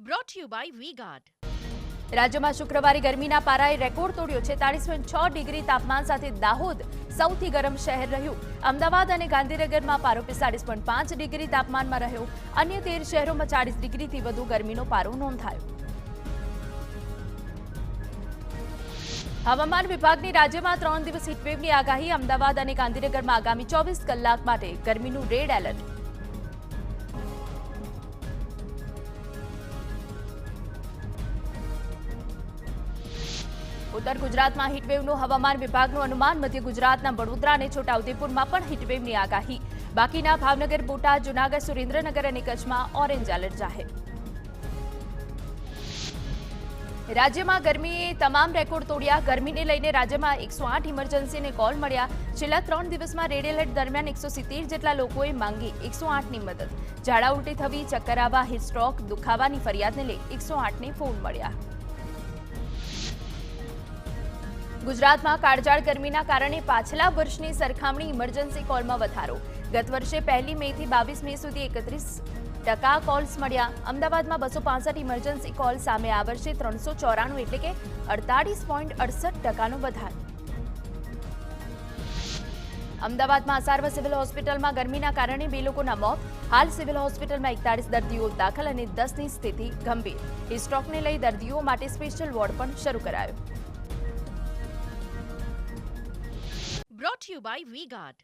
Brought to you by V-Guard. રાજ્યમાં શુક્રવારે ગરમીના પારાએ રેકોર્ડ તોડ્યો. 46.6 ડિગ્રી તાપમાન સાથે દાહોદ સૌથી ગરમ શહેર રહ્યું. અમદાવાદ અને ગાંધીનગરમાં પારો 45.5 ડિગ્રી તાપમાનમાં રહ્યો. અન્ય 13 શહેરોમાં 40 ડિગ્રીથી વધુ ગરમીનો પારો નોંધાયો. હવામાન વિભાગની રાજ્યમાં 3 દિવસ હીટવેવની આગાહી. અમદાવાદ અને ગાંધીનગરમાં આગામી 24 કલાક માટે ગરમીનું રેડ એલર્ટ. ઉત્તર ગુજરાતમાં હીટવેવનું હવામાન વિભાગનું અનુમાન. મધ્ય ગુજરાતના વડોદરા અને છોટાઉદેપુરમાં પણ હીટવેવની આગાહી. બાકીના ભાવનગર, બોટાદ, જૂનાગઢ, સુરેન્દ્રનગર અને કચ્છમાં ઓરેન્જ એલર્ટ જાહેર. રાજ્યમાં ગરમીએ તમામ રેકોર્ડ તોડ્યા. ગરમીને લઈને રાજ્યમાં 108 ઇમરજન્સીને કોલ મળ્યા. છેલ્લા 3 દિવસમાં રેડ એલર્ટ દરમિયાન 170 જેટલા લોકોએ માંગી 108ની મદદ. ઝાડા ઉલટી થવી, ચક્કર આવવા, હીટ સ્ટ્રોક, દુખાવાની ફરિયાદને લઈ 108ને ફોન મળ્યા. ગુજરાતમાં કાળઝાળ ગરમીના કારણે પાછલા વર્ષની સરખામણી ઇમરજન્સી કોલમાં વધારો. ગત વર્ષે 1 મેથી 22 મે સુધી 31% કોલ્સ મળ્યા. અમદાવાદમાં 265 ઇમરજન્સી કોલ સામે આ વર્ષે 394 એટલે કે 48.68%નો વધારો. અમદાવાદમાં અસારવા સિવિલ હોસ્પિટલમાં ગરમીના કારણે 2 લોકોના મોત. હાલ સિવિલ હોસ્પિટલમાં 41 દર્દીઓ દાખલ અને 10ની સ્થિતિ ગંભીર. હિસ્ટ્રોકને લઈ દર્દીઓ માટે સ્પેશિયલ વોર્ડ પણ શરૂ કરાયો. Brought to you by V-Guard.